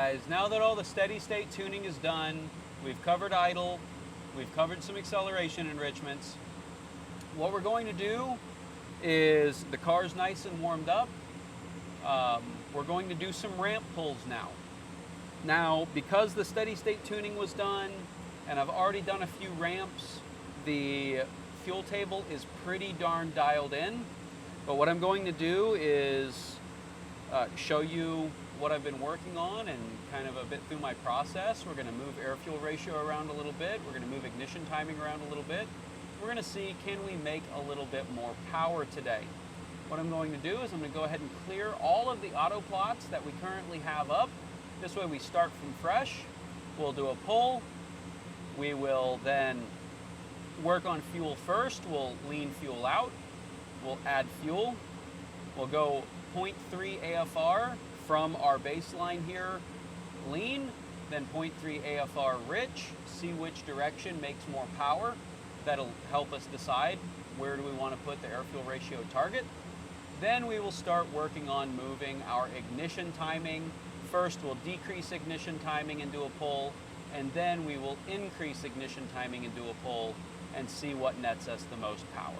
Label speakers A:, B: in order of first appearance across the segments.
A: guys, now that all the steady state tuning is done, we've covered idle, we've covered some acceleration enrichments. What we're going to do is, the car's nice and warmed up, we're going to do some ramp pulls now. Now, because the steady state tuning was done, and I've already done a few ramps, the fuel table is pretty darn dialed in. But what I'm going to do is show you what I've been working on and kind of a bit through my process. We're going to move air-fuel ratio around a little bit. We're going to move ignition timing around a little bit. We're going to see, can we make a little bit more power today? What I'm going to do is I'm going to go ahead and clear all of the auto plots that we currently have up. This way we start from fresh. We'll do a pull. We will then work on fuel first. We'll lean fuel out. We'll add fuel. We'll go 0.3 AFR from our baseline here, lean, then 0.3 AFR rich, see which direction makes more power. That'll help us decide where do we want to put the air-fuel ratio target. Then we will start working on moving our ignition timing. First, we'll decrease ignition timing and do a pull, and then we will increase ignition timing and do a pull and see what nets us the most power.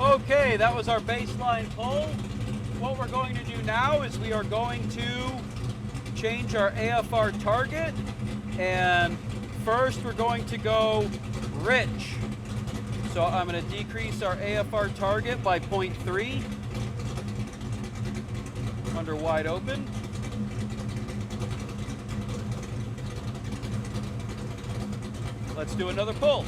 A: Okay, that was our baseline pull. What we're going to do now is we are going to change our AFR target, and first we're going to go rich. So I'm going to decrease our AFR target by 0.3 under wide open. Let's do another pull.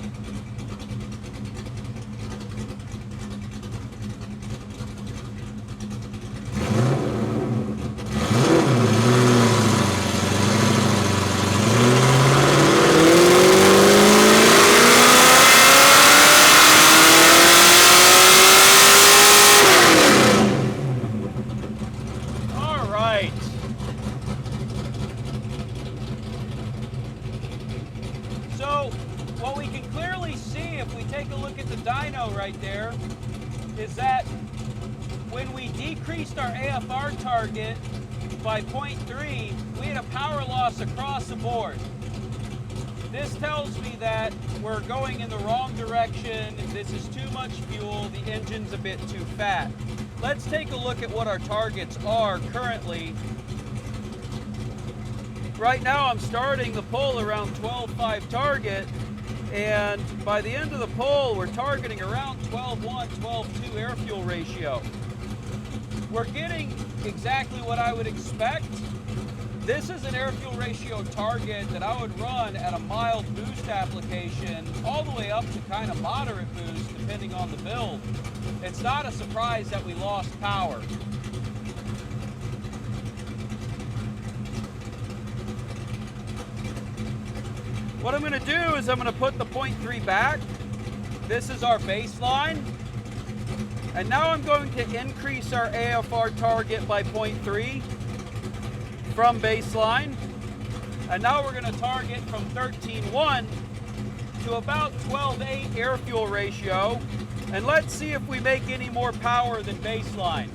A: So what we can clearly see if we take a look at the dyno right there is that when we decreased our AFR target by 0.3, we had a power loss across the board. This tells me that we're going in the wrong direction. This is too much fuel. The engine's a bit too fat. Let's take a look at what our targets are currently. Right now I'm starting the pull around 12.5 target, and by the end of the pull we're targeting around 12.1, 12.2 air-fuel ratio. We're getting exactly what I would expect. This is an air-fuel ratio target that I would run at a mild boost application all the way up to kind of moderate boost depending on the build. It's not a surprise that we lost power. What I'm going to do is I'm going to put the 0.3 back. This is our baseline. And now I'm going to increase our AFR target by 0.3 from baseline. And now we're going to target from 13.1 to about 12.8 air-fuel ratio. And let's see if we make any more power than baseline.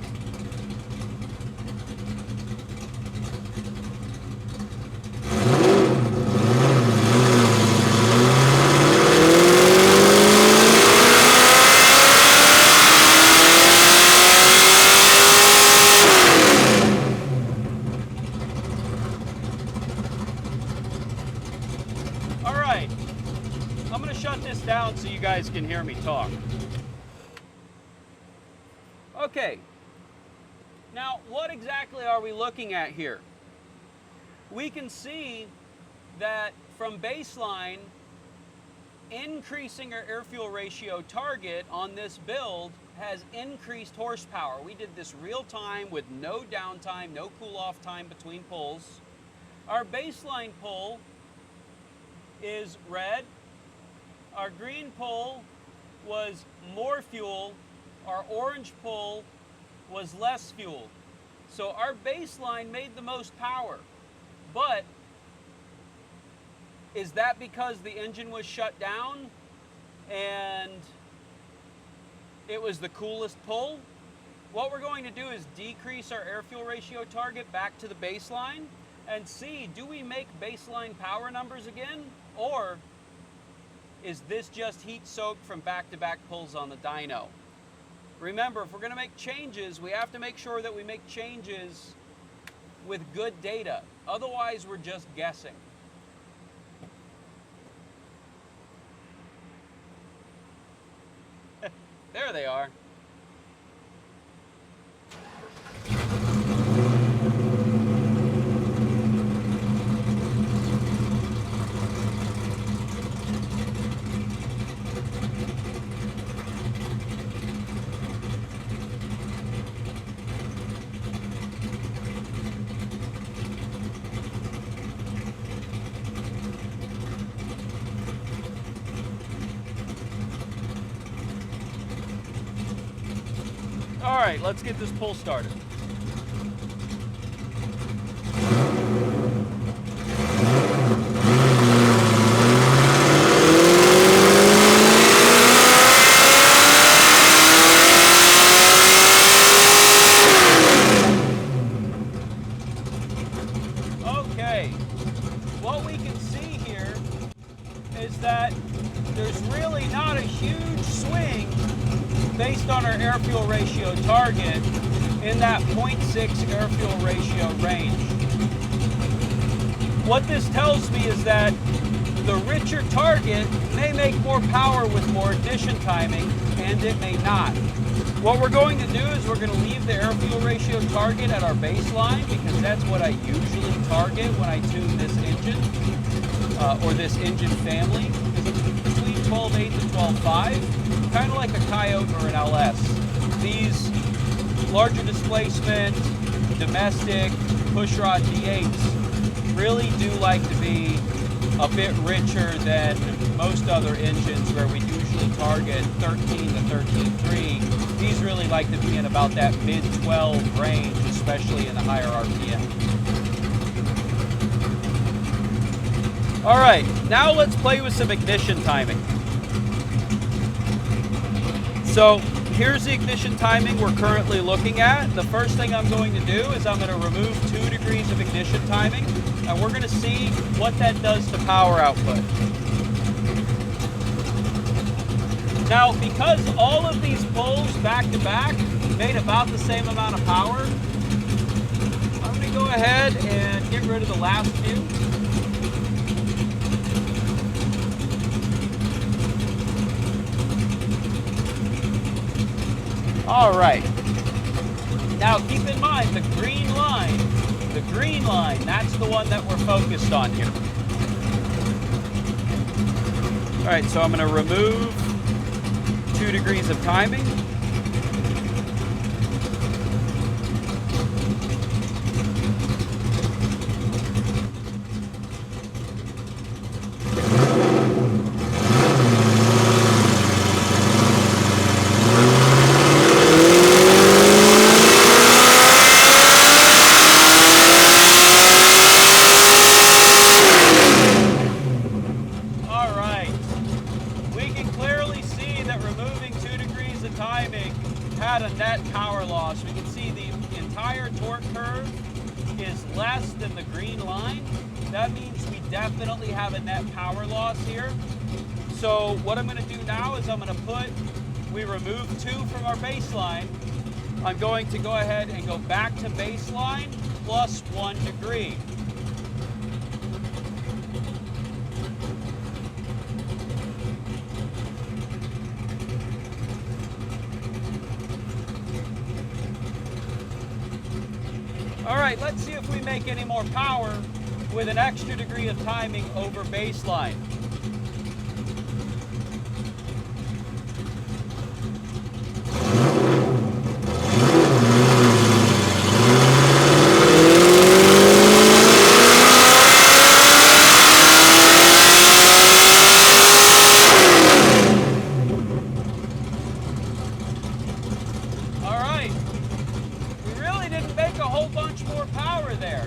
A: All right, I'm going to shut this down so you guys can hear me talk. Okay, now what exactly are we looking at here? We can see that from baseline, increasing our air-fuel ratio target on this build has increased horsepower. We did this real time with no downtime, no cool-off time between pulls. Our baseline pull is red. Our green pull was more fuel. Our orange pull was less fuel. So our baseline made the most power. But is that because the engine was shut down and it was the coolest pull? What we're going to do is decrease our air-fuel ratio target back to the baseline and see, do we make baseline power numbers again? Or is this just heat soaked from back-to-back pulls on the dyno? Remember, if we're going to make changes, we have to make sure that we make changes with good data. Otherwise, we're just guessing. There they are. All right, let's get this pull started. Okay, what we can see here is that there's really not a huge swing based on our air-fuel ratio target in that 0.6 air-fuel ratio range. What this tells me is that the richer target may make more power with more addition timing, and it may not. What we're going to do is we're going to leave the air-fuel ratio target at our baseline, because that's what I usually target when I tune this engine, or this engine family, because it's between 12.8 to 12.5. Kind of like a Coyote or an LS. These larger displacement, domestic, pushrod D8s really do like to be a bit richer than most other engines where we usually target 13 to 13.3. These really like to be in about that mid-12 range, especially in the higher RPM. All right, now let's play with some ignition timing. So here's the ignition timing we're currently looking at. The first thing I'm going to do is I'm going to remove 2 degrees of ignition timing, and we're going to see what that does to power output. Now, because all of these pulls back to back made about the same amount of power, I'm going to go ahead and get rid of the last few. All right, now keep in mind the green line, that's the one that we're focused on here. All right, so I'm going to remove 2 degrees of timing. green line, that means we definitely have a net power loss here. So what I'm going to do now is we remove 2 from our baseline. I'm going to go ahead and go back to baseline plus 1 degree. All right, let's see if we make any more power with an extra degree of timing over baseline.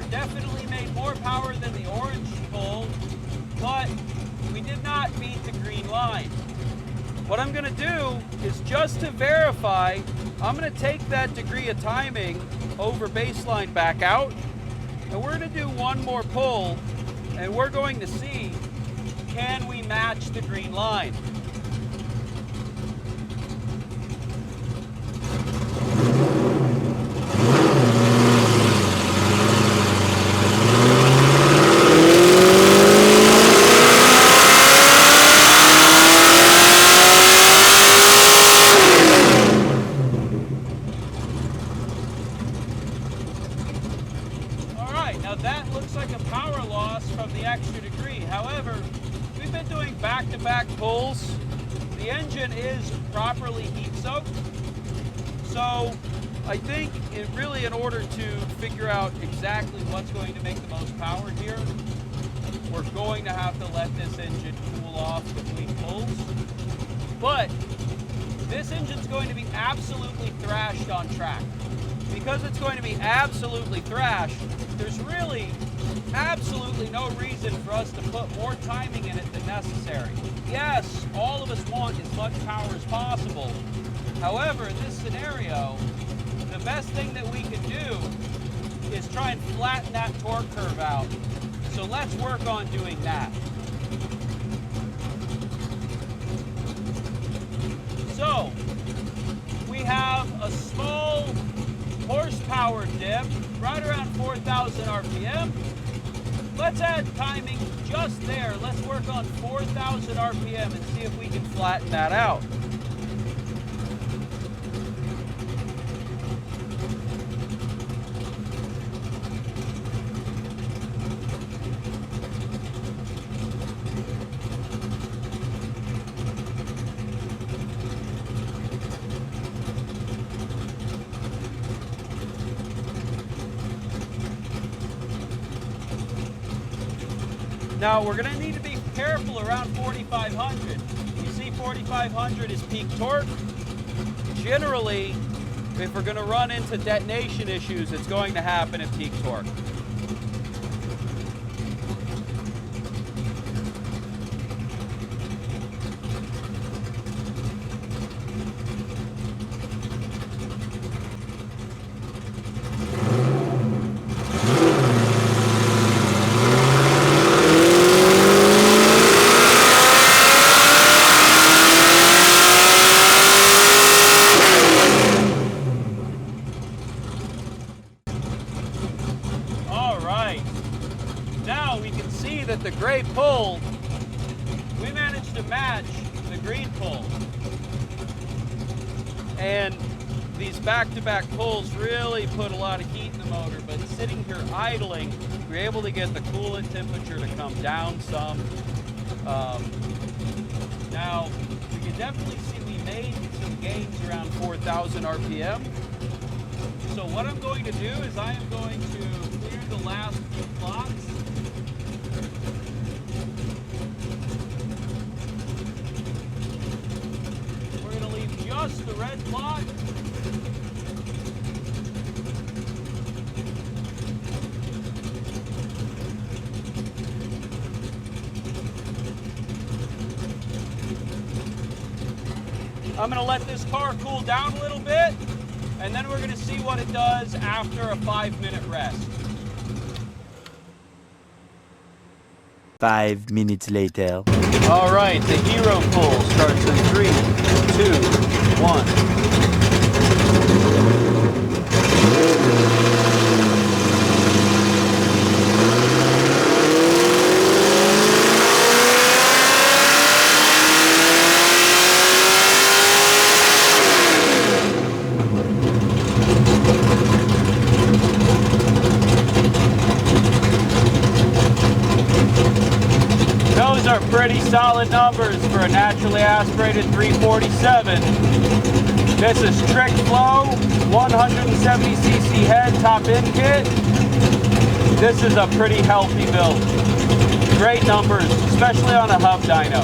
A: Definitely made more power than the orange pull, but we did not beat the green line. What I'm going to do is, just to verify, I'm going to take that degree of timing over baseline back out, and we're going to do one more pull, and we're going to see, can we match the green line? Now that looks like a power loss from the extra degree. However, we've been doing back-to-back pulls. The engine is properly heat soaked. So I think in order to figure out exactly what's going to make the most power here, we're going to have to let this engine cool off between pulls. But this engine's going to be absolutely thrashed on track. Because it's going to be absolutely thrashed, there's really absolutely no reason for us to put more timing in it than necessary. Yes, all of us want as much power as possible. However, in this scenario, the best thing that we can do is try and flatten that torque curve out. So let's work on doing that. So, we have a small horsepower dip right around 4,000 RPM. Let's add timing just there. Let's work on 4,000 RPM and see if we can flatten that out. Now we're going to need to be careful around 4,500. You see 4,500 is peak torque. Generally, if we're going to run into detonation issues, it's going to happen at peak torque. Now we can see that the gray pull, we managed to match the green pull. And these back-to-back pulls really put a lot of heat in the motor, but sitting here idling, we're able to get the coolant temperature to come down some. Now, we can definitely see we made some gains around 4,000 RPM. So what I'm going to do is I am going to clear the last few plots. We're going to leave just the red plot. I'm going to let this car cool down a little bit, and then we're going to see what it does after a 5-minute rest.
B: 5 minutes later.
A: All right, the hero pull starts in 3, 2, 1. Those are pretty solid numbers for a naturally aspirated 347. This is Trick Flow, 170cc head top end kit. This is a pretty healthy build. Great numbers, especially on a hub dyno.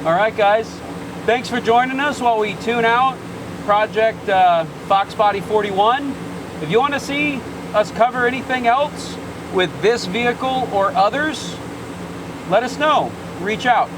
A: All right, guys, thanks for joining us while we tune out Project Foxbody 41. If you want to see us cover anything else with this vehicle or others, let us know. Reach out.